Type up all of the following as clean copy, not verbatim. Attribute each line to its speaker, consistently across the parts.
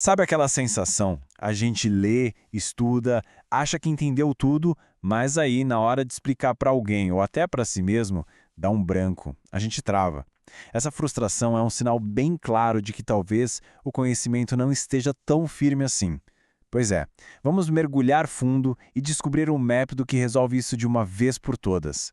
Speaker 1: Sabe aquela sensação? A gente lê, estuda, acha que entendeu tudo, mas aí, na hora de explicar para alguém ou até para si mesmo, dá um branco, a gente trava. Essa frustração é um sinal bem claro de que talvez o conhecimento não esteja tão firme assim. Pois é, vamos mergulhar fundo e descobrir um método que resolve isso de uma vez por todas.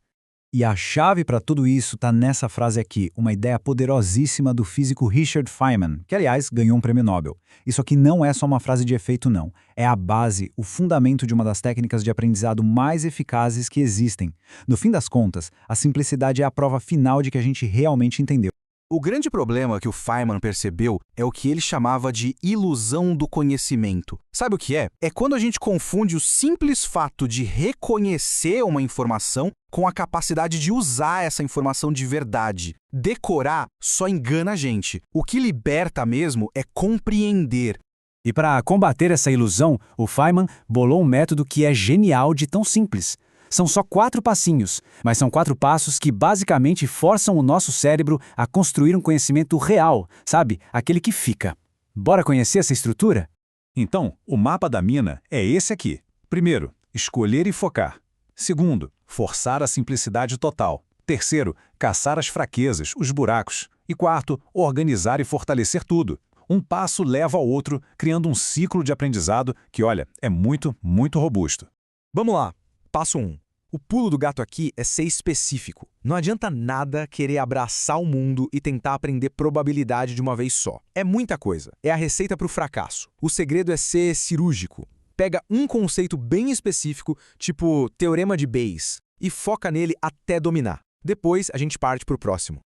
Speaker 2: E a chave para tudo isso está nessa frase aqui, uma ideia poderosíssima do físico Richard Feynman, que, aliás, ganhou um prêmio Nobel. Isso aqui não é só uma frase de efeito, não. É a base, o fundamento de uma das técnicas de aprendizado mais eficazes que existem. No fim das contas, a simplicidade é a prova final de que a gente realmente entendeu.
Speaker 3: O grande problema que o Feynman percebeu é o que ele chamava de ilusão do conhecimento. Sabe o que é? É quando a gente confunde o simples fato de reconhecer uma informação com a capacidade de usar essa informação de verdade. Decorar só engana a gente. O que liberta mesmo é compreender.
Speaker 2: E para combater essa ilusão, o Feynman bolou um método que é genial de tão simples. São só 4 passinhos, mas são 4 passos que basicamente forçam o nosso cérebro a construir um conhecimento real, sabe? Aquele que fica. Bora conhecer essa estrutura?
Speaker 4: Então, o mapa da mina é esse aqui. Primeiro, escolher e focar. Segundo, forçar a simplicidade total. Terceiro, caçar as fraquezas, os buracos. E quarto, organizar e fortalecer tudo. Um passo leva ao outro, criando um ciclo de aprendizado que, olha, é muito, muito robusto.
Speaker 3: Vamos lá. Passo 1. O pulo do gato aqui é ser específico. Não adianta nada querer abraçar o mundo e tentar aprender probabilidade de uma vez só. É muita coisa. É a receita para o fracasso. O segredo é ser cirúrgico. Pega um conceito bem específico, tipo teorema de Bayes, e foca nele até dominar. Depois, a gente parte para o próximo.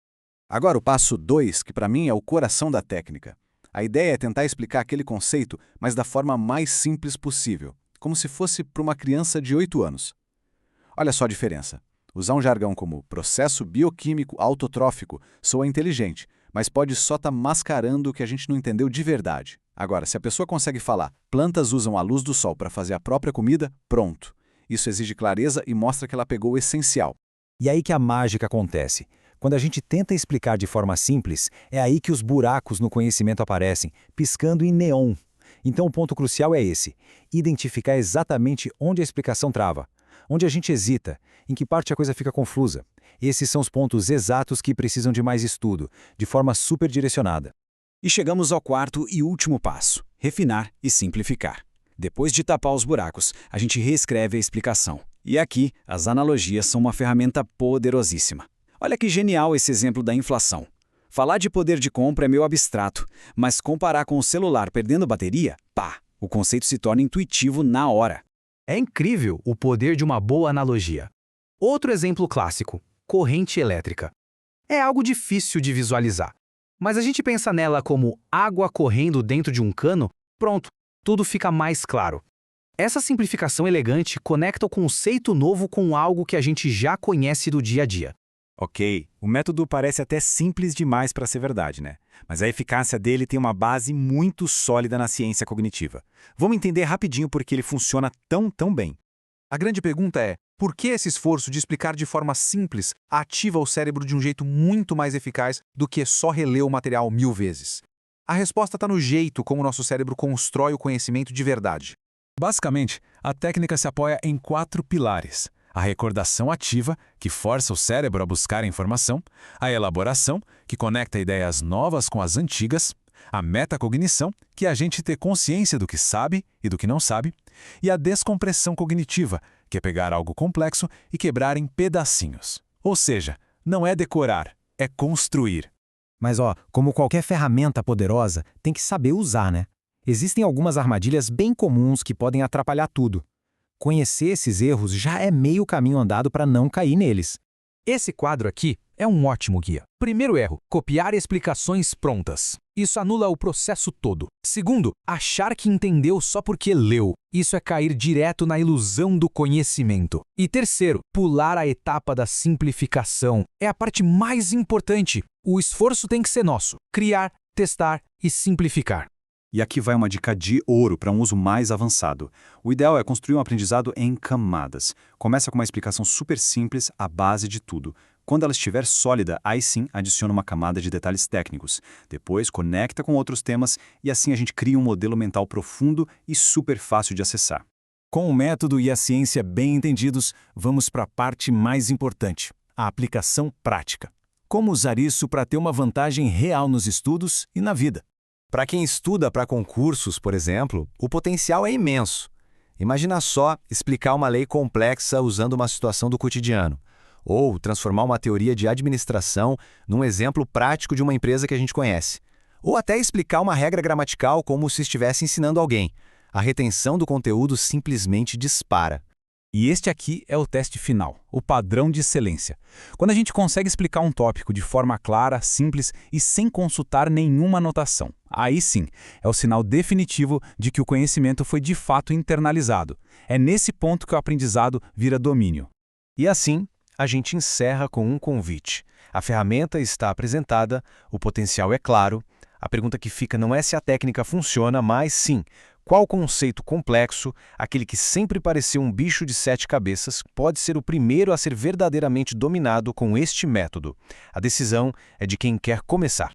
Speaker 5: Agora o passo 2, que para mim é o coração da técnica. A ideia é tentar explicar aquele conceito, mas da forma mais simples possível, como se fosse para uma criança de 8 anos. Olha só a diferença. Usar um jargão como processo bioquímico autotrófico soa inteligente, mas pode só estar mascarando o que a gente não entendeu de verdade. Agora, se a pessoa consegue falar plantas usam a luz do sol para fazer a própria comida, pronto. Isso exige clareza e mostra que ela pegou o essencial.
Speaker 2: E aí que a mágica acontece. Quando a gente tenta explicar de forma simples, é aí que os buracos no conhecimento aparecem, piscando em neon. Então o ponto crucial é esse: identificar exatamente onde a explicação trava, onde a gente hesita, em que parte a coisa fica confusa. Esses são os pontos exatos que precisam de mais estudo, de forma super direcionada.
Speaker 6: E chegamos ao quarto e último passo: refinar e simplificar. Depois de tapar os buracos, a gente reescreve a explicação. E aqui, as analogias são uma ferramenta poderosíssima. Olha que genial esse exemplo da inflação. Falar de poder de compra é meio abstrato, mas comparar com o celular perdendo bateria, pá, o conceito se torna intuitivo na hora.
Speaker 3: É incrível o poder de uma boa analogia. Outro exemplo clássico: corrente elétrica. É algo difícil de visualizar, mas a gente pensa nela como água correndo dentro de um cano, pronto, tudo fica mais claro. Essa simplificação elegante conecta o conceito novo com algo que a gente já conhece do dia a dia.
Speaker 4: Ok, o método parece até simples demais para ser verdade, né? Mas a eficácia dele tem uma base muito sólida na ciência cognitiva. Vamos entender rapidinho por que ele funciona tão bem.
Speaker 3: A grande pergunta é: por que esse esforço de explicar de forma simples ativa o cérebro de um jeito muito mais eficaz do que só reler o material 1000 vezes? A resposta está no jeito como o nosso cérebro constrói o conhecimento de verdade.
Speaker 4: Basicamente, a técnica se apoia em 4 pilares. A recordação ativa, que força o cérebro a buscar a informação, a elaboração, que conecta ideias novas com as antigas, a metacognição, que é a gente ter consciência do que sabe e do que não sabe, e a descompressão cognitiva, que é pegar algo complexo e quebrar em pedacinhos. Ou seja, não é decorar, é construir.
Speaker 2: Mas como qualquer ferramenta poderosa, tem que saber usar, né? Existem algumas armadilhas bem comuns que podem atrapalhar tudo. Conhecer esses erros já é meio caminho andado para não cair neles.
Speaker 3: Esse quadro aqui é um ótimo guia. Primeiro erro: copiar explicações prontas. Isso anula o processo todo. Segundo, achar que entendeu só porque leu. Isso é cair direto na ilusão do conhecimento. E terceiro, pular a etapa da simplificação. É a parte mais importante. O esforço tem que ser nosso: criar, testar e simplificar.
Speaker 5: E aqui vai uma dica de ouro para um uso mais avançado. O ideal é construir um aprendizado em camadas. Começa com uma explicação super simples, a base de tudo. Quando ela estiver sólida, aí sim adiciona uma camada de detalhes técnicos. Depois conecta com outros temas e assim a gente cria um modelo mental profundo e super fácil de acessar.
Speaker 6: Com o método e a ciência bem entendidos, vamos para a parte mais importante, a aplicação prática. Como usar isso para ter uma vantagem real nos estudos e na vida?
Speaker 7: Para quem estuda para concursos, por exemplo, o potencial é imenso. Imagina só explicar uma lei complexa usando uma situação do cotidiano, ou transformar uma teoria de administração num exemplo prático de uma empresa que a gente conhece, ou até explicar uma regra gramatical como se estivesse ensinando alguém. A retenção do conteúdo simplesmente dispara.
Speaker 2: E este aqui é o teste final, o padrão de excelência. Quando a gente consegue explicar um tópico de forma clara, simples e sem consultar nenhuma anotação, aí sim é o sinal definitivo de que o conhecimento foi de fato internalizado. É nesse ponto que o aprendizado vira domínio.
Speaker 1: E assim, a gente encerra com um convite. A ferramenta está apresentada, o potencial é claro. A pergunta que fica não é se a técnica funciona, mas sim, qual conceito complexo, aquele que sempre pareceu um bicho de 7 cabeças, pode ser o primeiro a ser verdadeiramente dominado com este método? A decisão é de quem quer começar.